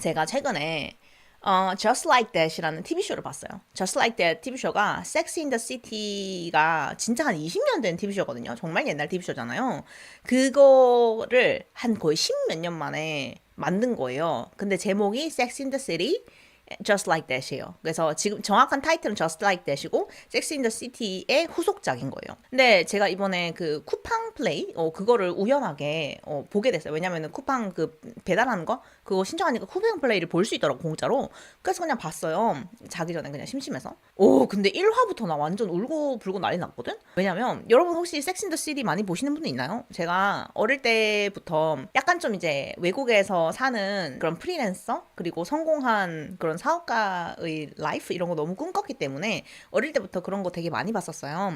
제가 최근에 Just Like That이라는 TV쇼를 봤어요. Just Like That TV쇼가 Sex in the City가 진짜 한 20년 된 TV쇼거든요. 정말 옛날 TV쇼잖아요. 그거를 한 거의 10몇 년 만에 만든 거예요. 근데 제목이 Sex in the City Just Like That이에요. 그래서 지금 정확한 타이틀은 Just Like That이고 Sex in the City의 후속작인 거예요. 근데 제가 이번에 그 쿠팡 플레이 그거를 우연하게 보게 됐어요. 왜냐면은 쿠팡 그 배달하는 거 그거 신청하니까 쿠팡 플레이를 볼 수 있더라고 공짜로. 그래서 그냥 봤어요. 자기 전에 그냥 심심해서. 오 근데 1화부터 나 완전 울고 불고 난리 났거든. 왜냐면 여러분 혹시 섹스 인 더 시티 많이 보시는 분도 있나요? 제가 어릴 때부터 약간 좀 이제 외국에서 사는 그런 프리랜서 그리고 성공한 그런 사업가의 라이프 이런 거 너무 꿈꿨기 때문에 어릴 때부터 그런 거 되게 많이 봤었어요.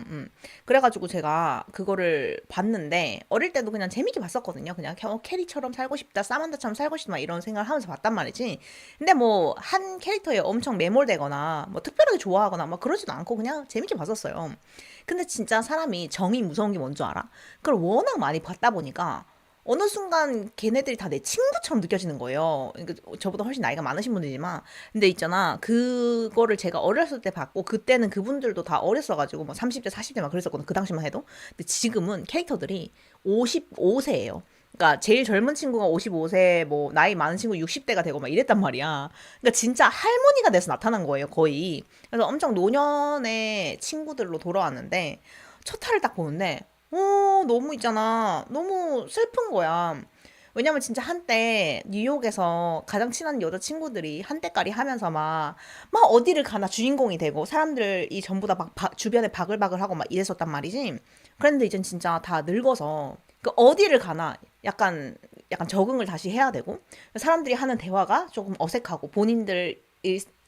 그래가지고 제가 그거를 봤는데 어릴 때도 그냥 재밌게 봤었거든요. 그냥 캐리처럼 살고 싶다, 사만다처럼 살고 싶다 막 이런 생각을 하면서 봤단 말이지. 근데 뭐 한 캐릭터에 엄청 매몰되거나 뭐 특별하게 좋아하거나 막 그러지도 않고 그냥 재밌게 봤었어요. 근데 진짜 사람이 정이 무서운 게 뭔 줄 알아? 그걸 워낙 많이 봤다 보니까 어느 순간 걔네들이 다 내 친구처럼 느껴지는 거예요. 그러니까 저보다 훨씬 나이가 많으신 분들이지만. 근데 있잖아. 그거를 제가 어렸을 때 봤고, 그때는 그분들도 다 어렸어가지고, 뭐 30대, 40대 막 그랬었거든. 그 당시만 해도. 근데 지금은 캐릭터들이 55세예요. 그러니까 제일 젊은 친구가 55세, 뭐 나이 많은 친구 60대가 되고 막 이랬단 말이야. 그러니까 진짜 할머니가 돼서 나타난 거예요, 거의. 그래서 엄청 노년의 친구들로 돌아왔는데 첫 화를 딱 보는데 너무 있잖아. 너무 슬픈 거야. 왜냐면 진짜 한때 뉴욕에서 가장 친한 여자친구들이 한때까리 하면서 막 어디를 가나 주인공이 되고 사람들이 전부 다 막 주변에 바글바글하고 막 이랬었단 말이지. 그런데 이젠 진짜 다 늙어서 그 어디를 가나 약간 적응을 다시 해야 되고 사람들이 하는 대화가 조금 어색하고 본인들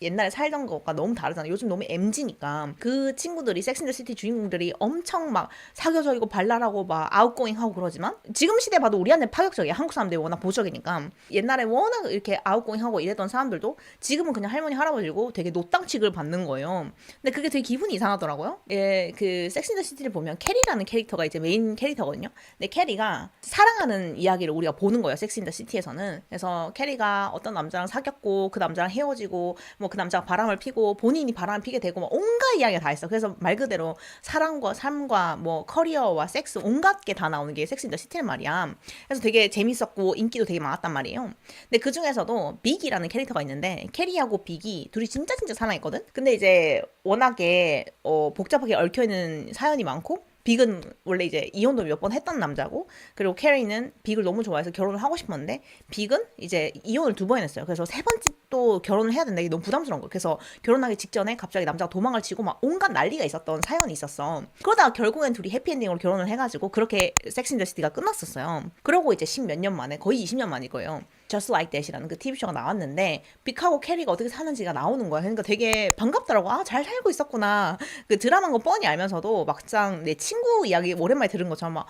옛날에 살던 것과 너무 다르잖아. 요즘 너무 MZ니까 그 친구들이 섹스앤더시티 주인공들이 엄청 막 사교적이고 발랄하고 막 아웃고잉하고 그러지만 지금 시대 봐도 우리한테 파격적이야. 한국 사람들이 워낙 보수적이니까 옛날에 워낙 이렇게 아웃고잉하고 이랬던 사람들도 지금은 그냥 할머니 할아버지고 되게 노땅 취급을 받는 거예요. 근데 그게 되게 기분이 이상하더라고요. 예, 그 섹스앤더시티를 보면 캐리라는 캐릭터가 이제 메인 캐릭터거든요. 근데 캐리가 사랑하는 이야기를 우리가 보는 거예요. 섹스앤더시티에서는. 그래서 캐리가 어떤 남자랑 사귀었고 그 남자랑 헤어지고 뭐 그 남자가 바람을 피고 본인이 바람을 피게 되고 뭐 온갖 이야기가 다 있어. 그래서 말 그대로 사랑과 삶과 뭐 커리어와 섹스 온갖 게 다 나오는 게 섹스 인 더 시티란 말이야. 그래서 되게 재밌었고 인기도 되게 많았단 말이에요. 근데 그 중에서도 빅이라는 캐릭터가 있는데 캐리하고 빅이 둘이 진짜 사랑했거든. 근데 이제 워낙에 복잡하게 얽혀 있는 사연이 많고 빅은 원래 이제 이혼도 몇 번 했던 남자고 그리고 캐리는 빅을 너무 좋아해서 결혼을 하고 싶었는데 빅은 이제 이혼을 2번 했어요. 그래서 3번째 또 결혼을 해야 된다. 이게 너무 부담스러운 거예요. 그래서 결혼하기 직전에 갑자기 남자가 도망을 치고 막 온갖 난리가 있었던 사연이 있었어. 그러다가 결국엔 둘이 해피엔딩으로 결혼을 해가지고 그렇게 섹스 인 더 시티가 끝났었어요. 그러고 이제 10몇 년 만에 거의 20년 만일 거예요. Just Like That이라는 그 TV쇼가 나왔는데 빅하고 캐리가 어떻게 사는지가 나오는 거야. 그러니까 되게 반갑더라고. 아, 잘 살고 있었구나. 그 드라마인 거 뻔히 알면서도 막상 내 친구 이야기 오랜만에 들은 것처럼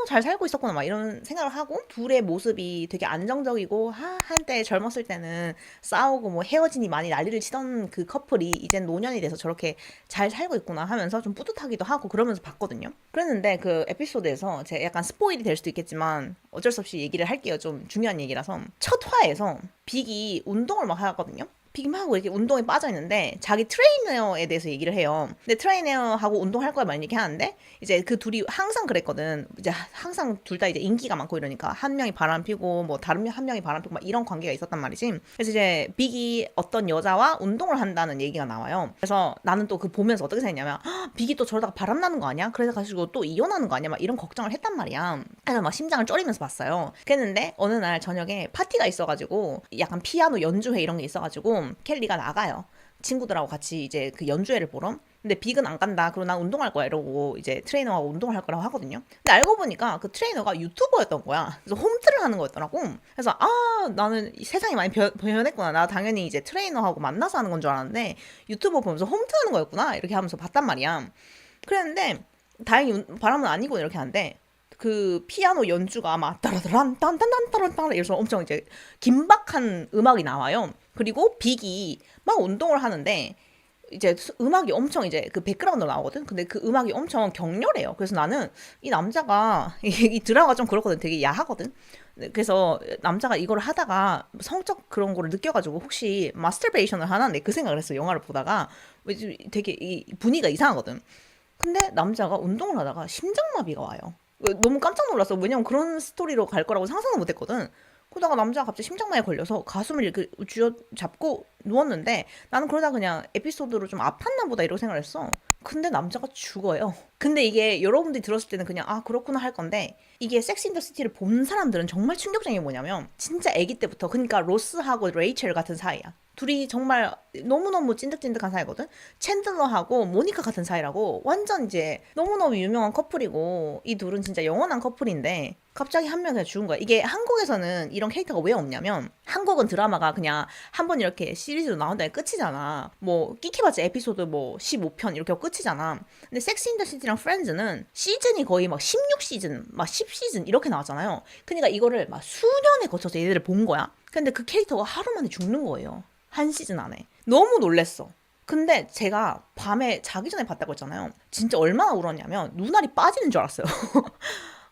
잘 살고 있었구나 막 이런 생각을 하고 둘의 모습이 되게 안정적이고 한때 젊었을 때는 싸우고 뭐 헤어지니 많이 난리를 치던 그 커플이 이젠 노년이 돼서 저렇게 잘 살고 있구나 하면서 좀 뿌듯하기도 하고 그러면서 봤거든요. 그랬는데 그 에피소드에서 제가 약간 스포일이 될 수도 있겠지만 어쩔 수 없이 얘기를 할게요. 좀 중요한 얘기라서 첫 화에서 빅이 운동을 막 하거든요. 빅이 막 이렇게 운동에 빠져 있는데 자기 트레이너에 대해서 얘기를 해요. 근데 트레이너하고 운동할 거야 많이 얘기하는데 이제 그 둘이 항상 그랬거든. 이제 항상 둘 다 이제 인기가 많고 이러니까 한 명이 바람 피고 뭐 다른 한 명이 바람 피고 막 이런 관계가 있었단 말이지. 그래서 이제 빅이 어떤 여자와 운동을 한다는 얘기가 나와요. 그래서 나는 또 그 보면서 어떻게 생각했냐면 빅이 또 저러다가 바람 나는 거 아니야? 그래서 가지고 또 이혼하는 거 아니야? 막 이런 걱정을 했단 말이야. 그래서 막 심장을 쪼리면서 봤어요. 그랬는데 어느 날 저녁에 파티가 있어가지고 약간 피아노 연주회 이런 게 있어가지고 켈리가 나가요. 친구들하고 같이 이제 그 연주회를 보러. 근데 빅은 안 간다. 그리고 난 운동할 거야. 이러고 이제 트레이너하고 운동을 할 거라고 하거든요. 근데 알고 보니까 그 트레이너가 유튜버였던 거야. 그래서 홈트를 하는 거였더라고. 그래서 나는 세상이 많이 변했구나. 나 당연히 이제 트레이너하고 만나서 하는 건 줄 알았는데 유튜버 보면서 홈트하는 거였구나. 이렇게 하면서 봤단 말이야. 그랬는데 다행히 바람은 아니고 이렇게 하는데 그 피아노 연주가 막 따라따란 딴딴딴딴딴 이래서 엄청 이제 긴박한 음악이 나와요. 그리고 빅이 막 운동을 하는데 이제 음악이 엄청 이제 그 백그라운드 나오거든. 근데 그 음악이 엄청 격렬해요. 그래서 나는 이 남자가 이 드라마가 좀 그렇거든. 되게 야하거든. 네, 그래서 남자가 이걸 하다가 성적 그런 거를 느껴가지고 혹시 마스터베이션을 하나 내 그 생각을 했어. 영화를 보다가 되게 이 분위기가 이상하거든. 근데 남자가 운동을 하다가 심장마비가 와요. 너무 깜짝 놀랐어. 왜냐면 그런 스토리로 갈 거라고 상상도 못 했거든. 그러다가 남자가 갑자기 심장마비에 걸려서 가슴을 이렇게 쥐어잡고 누웠는데 나는 그러다 그냥 에피소드로 좀 아팠나 보다 이러고 생각을 했어. 근데 남자가 죽어요. 근데 이게 여러분들이 들었을 때는 그냥 아 그렇구나 할 건데 이게 섹스 인더 시티를 본 사람들은 정말 충격적인 게 뭐냐면 진짜 아기 때부터 그러니까 로스하고 레이첼 같은 사이야. 둘이 정말 너무너무 찐득찐득한 사이거든. 챈들러하고 모니카 같은 사이라고 완전 이제 너무너무 유명한 커플이고 이 둘은 진짜 영원한 커플인데 갑자기 한 명이 죽은 거야. 이게 한국에서는 이런 캐릭터가 왜 없냐면 한국은 드라마가 그냥 한 번 이렇게 시리즈로 나온 다음에 끝이잖아. 뭐 끼키봤자 에피소드 뭐 15편 이렇게 하고 끝이잖아. 근데 섹스 인더 시티랑 프렌즈는 시즌이 거의 막 16시즌, 막 10시즌 이렇게 나왔잖아요. 그러니까 이거를 막 수년에 거쳐서 얘들을 본 거야. 근데 그 캐릭터가 하루 만에 죽는 거예요. 한 시즌 안에. 너무 놀랬어. 근데 제가 밤에 자기 전에 봤다고 했잖아요. 진짜 얼마나 울었냐면 눈알이 빠지는 줄 알았어요.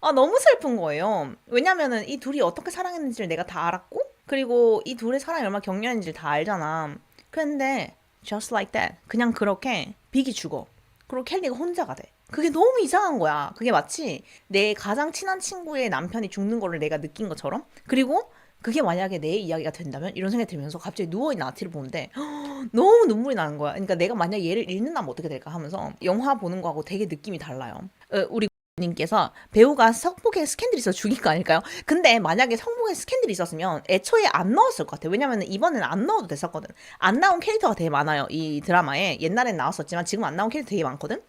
아, 너무 슬픈 거예요. 왜냐면은 이 둘이 어떻게 사랑했는지를 내가 다 알았고, 그리고 이 둘의 사랑이 얼마나 격렬한지를 다 알잖아. 근데, just like that. 그냥 그렇게 빅이 죽어. 그리고 켈리가 혼자가 돼. 그게 너무 이상한 거야. 그게 마치 내 가장 친한 친구의 남편이 죽는 거를 내가 느낀 것처럼. 그리고 그게 만약에 내 이야기가 된다면 이런 생각이 들면서 갑자기 누워있는 아티를 보는데 너무 눈물이 나는 거야. 그러니까 내가 만약 얘를 잃는다면 어떻게 될까 하면서 영화 보는 거하고 되게 느낌이 달라요. 우리 님께서 배우가 성폭행 스캔들이 있어서 죽인 거 아닐까요? 근데 만약에 성폭행 스캔들이 있었으면 애초에 안 넣었을 것 같아요. 왜냐면 이번에는 안 넣어도 됐었거든. 안 나온 캐릭터가 되게 많아요. 이 드라마에. 옛날엔 나왔었지만 지금 안 나온 캐릭터 되게 많거든.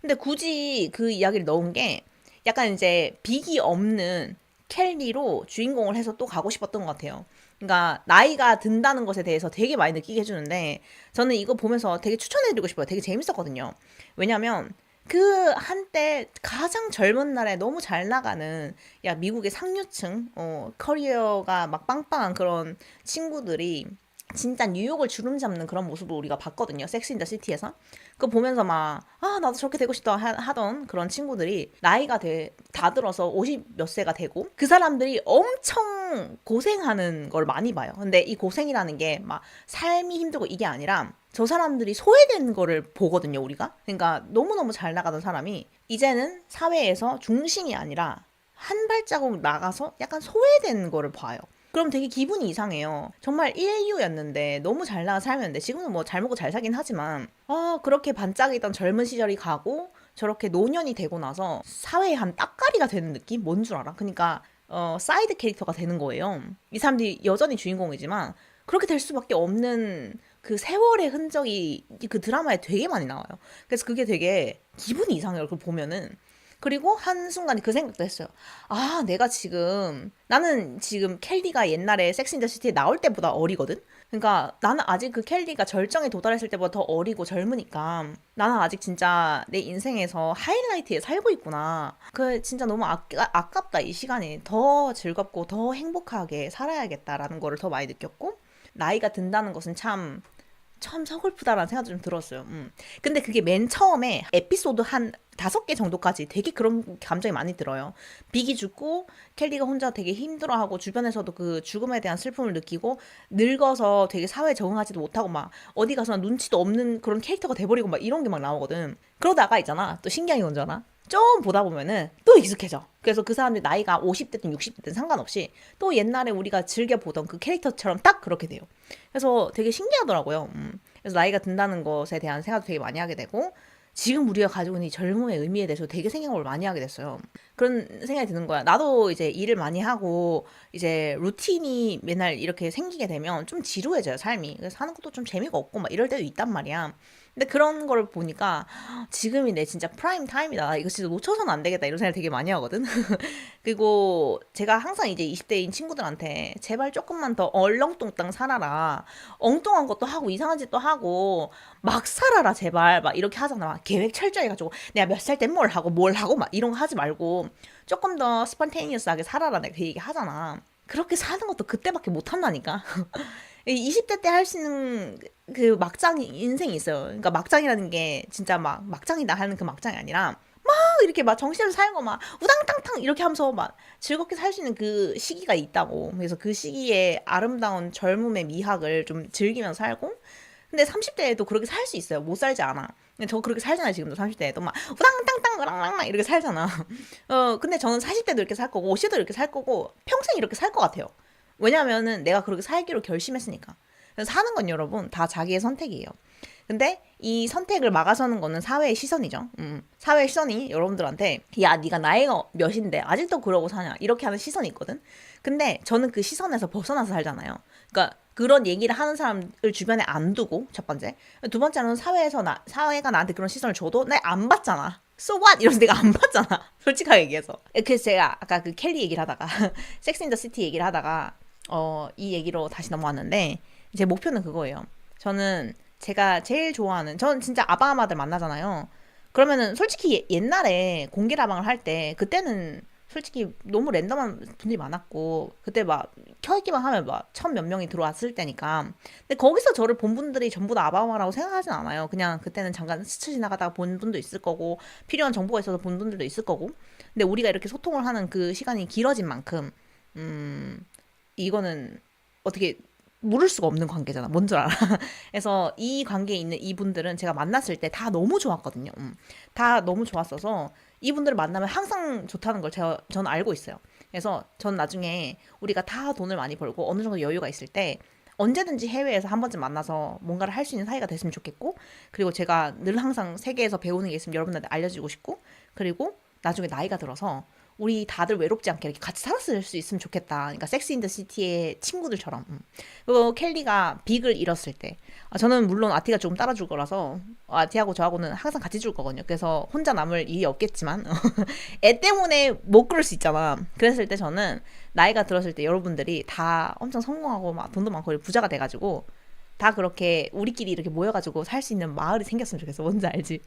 근데 굳이 그 이야기를 넣은 게 약간 이제 빅이 없는 켈리로 주인공을 해서 또 가고 싶었던 것 같아요. 그러니까 나이가 든다는 것에 대해서 되게 많이 느끼게 해주는데 저는 이거 보면서 되게 추천해드리고 싶어요. 되게 재밌었거든요. 왜냐면 그 한때 가장 젊은 날에 너무 잘 나가는 야 미국의 상류층 커리어가 막 빵빵한 그런 친구들이 진짜 뉴욕을 주름 잡는 그런 모습을 우리가 봤거든요. 섹스 인 더 시티에서. 그거 보면서 막, 아, 나도 저렇게 되고 싶다 하던 그런 친구들이 나이가 다 들어서 50 몇 세가 되고 그 사람들이 엄청 고생하는 걸 많이 봐요. 근데 이 고생이라는 게 막 삶이 힘들고 이게 아니라 저 사람들이 소외된 거를 보거든요, 우리가. 그러니까 너무너무 잘 나가던 사람이 이제는 사회에서 중심이 아니라 한 발자국 나가서 약간 소외된 거를 봐요. 그럼 되게 기분이 이상해요. 정말 인류였는데 너무 잘 나가 살았는데 지금은 뭐 잘 먹고 잘 살긴 하지만 그렇게 반짝이던 젊은 시절이 가고 저렇게 노년이 되고 나서 사회의 한 따까리가 되는 느낌? 뭔 줄 알아? 그러니까 사이드 캐릭터가 되는 거예요. 이 사람들이 여전히 주인공이지만 그렇게 될 수밖에 없는 그 세월의 흔적이 그 드라마에 되게 많이 나와요. 그래서 그게 되게 기분이 이상해요. 그걸 보면은. 그리고 한순간에 그 생각도 했어요. 아, 나는 지금 켈리가 옛날에 섹스 인 더 시티에 나올 때보다 어리거든? 그러니까 나는 아직 그 켈리가 절정에 도달했을 때보다 더 어리고 젊으니까 나는 아직 진짜 내 인생에서 하이라이트에 살고 있구나. 그 진짜 너무 아깝다. 이 시간이 더 즐겁고 더 행복하게 살아야겠다라는 거를 더 많이 느꼈고 나이가 든다는 것은 참 서글프다라는 생각도 좀 들었어요. 근데 그게 맨 처음에 에피소드 한 5개 정도까지 되게 그런 감정이 많이 들어요. 빅이 죽고 켈리가 혼자 되게 힘들어하고 주변에서도 그 죽음에 대한 슬픔을 느끼고 늙어서 되게 사회에 적응하지도 못하고 막 어디 가서 눈치도 없는 그런 캐릭터가 돼버리고 막 이런 게 막 나오거든. 그러다가 있잖아. 또 신기한 게 뭔지 알아? 좀 보다 보면은 또 익숙해져. 그래서 그 사람들 나이가 50대든 60대든 상관없이 또 옛날에 우리가 즐겨 보던 그 캐릭터처럼 딱 그렇게 돼요. 그래서 되게 신기하더라고요. 그래서 나이가 든다는 것에 대한 생각도 되게 많이 하게 되고 지금 우리가 가지고 있는 이 젊음의 의미에 대해서 되게 생각을 많이 하게 됐어요. 그런 생각이 드는 거야. 나도 이제 일을 많이 하고 이제 루틴이 맨날 이렇게 생기게 되면 좀 지루해져요, 삶이. 그래서 사는 것도 좀 재미가 없고 막 이럴 때도 있단 말이야. 근데 그런 걸 보니까 지금이 내 진짜 프라임 타임이다. 이거 진짜 놓쳐서는 안 되겠다. 이런 생각 되게 많이 하거든. 그리고 제가 항상 이제 20대인 친구들한테 제발 조금만 더 얼렁뚱땅 살아라. 엉뚱한 것도 하고 이상한 짓도 하고 막 살아라 제발 막 이렇게 하잖아. 막 계획 철저히 해가지고 내가 몇 살 때 뭘 하고 막 이런 거 하지 말고 조금 더 스pontaneous하게 살아라 내가 그 얘기 하잖아. 그렇게 사는 것도 그때밖에 못 한다니까. 20대 때 할 수 있는 그 막장 인생이 있어요. 그러니까 막장이라는 게 진짜 막 막장이다 하는 그 막장이 아니라 막 이렇게 막 정신을 살고 막 우당탕탕 이렇게 하면서 막 즐겁게 살 수 있는 그 시기가 있다고. 그래서 그 시기에 아름다운 젊음의 미학을 좀 즐기면서 살고. 근데 30대에도 그렇게 살 수 있어요. 못 살지 않아. 근데 저 그렇게 살잖아요. 지금도 30대에도 막 우당탕탕 으랑랑랑 이렇게 살잖아. 근데 저는 40대도 이렇게 살 거고 50대도 이렇게 살 거고 평생 이렇게 살 것 같아요. 왜냐면은 내가 그렇게 살기로 결심했으니까. 그래서 사는 건 여러분 다 자기의 선택이에요. 근데 이 선택을 막아서는 거는 사회의 시선이죠. 사회의 시선이 여러분들한테 야 네가 나이가 몇인데 아직도 그러고 사냐 이렇게 하는 시선이 있거든. 근데 저는 그 시선에서 벗어나서 살잖아요. 그러니까 그런 얘기를 하는 사람을 주변에 안 두고 첫 번째, 두 번째는 사회가 나한테 그런 시선을 줘도 나 안 받잖아. So what? 이러면서 내가 안 받잖아. 솔직하게 얘기해서. 그래서 제가 아까 그 켈리 얘기를 하다가 섹스 인 더 시티 얘기를 하다가 이 얘기로 다시 넘어왔는데 제 목표는 그거예요. 저는 제가 제일 좋아하는 저는 진짜 아바마들 만나잖아요. 그러면은 솔직히 옛날에 공개 라방을 할 때 그때는 솔직히 너무 랜덤한 분들이 많았고 그때 막 켜있기만 하면 막 천 몇 명이 들어왔을 때니까 근데 거기서 저를 본 분들이 전부 다 아바마라고 생각하진 않아요. 그냥 그때는 잠깐 스쳐 지나가다가 본 분도 있을 거고 필요한 정보가 있어서 본 분들도 있을 거고 근데 우리가 이렇게 소통을 하는 그 시간이 길어진 만큼 이거는 어떻게 물을 수가 없는 관계잖아. 뭔 줄 알아? 그래서 이 관계에 있는 이분들은 제가 만났을 때 다 너무 좋았거든요. 다 너무 좋았어서 이분들을 만나면 항상 좋다는 걸 저는 알고 있어요. 그래서 전 나중에 우리가 다 돈을 많이 벌고 어느 정도 여유가 있을 때 언제든지 해외에서 한 번쯤 만나서 뭔가를 할 수 있는 사이가 됐으면 좋겠고 그리고 제가 늘 항상 세계에서 배우는 게 있으면 여러분들한테 알려주고 싶고 그리고 나중에 나이가 들어서 우리 다들 외롭지 않게 이렇게 같이 살았을 수 있으면 좋겠다. 그러니까 섹스 인 더 시티의 친구들처럼. 그리고 켈리가 빅을 잃었을 때. 저는 물론 아티가 조금 따라줄 거라서 아티하고 저하고는 항상 같이 줄 거거든요. 그래서 혼자 남을 일이 없겠지만 애 때문에 못 그럴 수 있잖아. 그랬을 때 저는 나이가 들었을 때 여러분들이 다 엄청 성공하고 막 돈도 많고 부자가 돼가지고 다 그렇게 우리끼리 이렇게 모여가지고 살 수 있는 마을이 생겼으면 좋겠어. 뭔지 알지?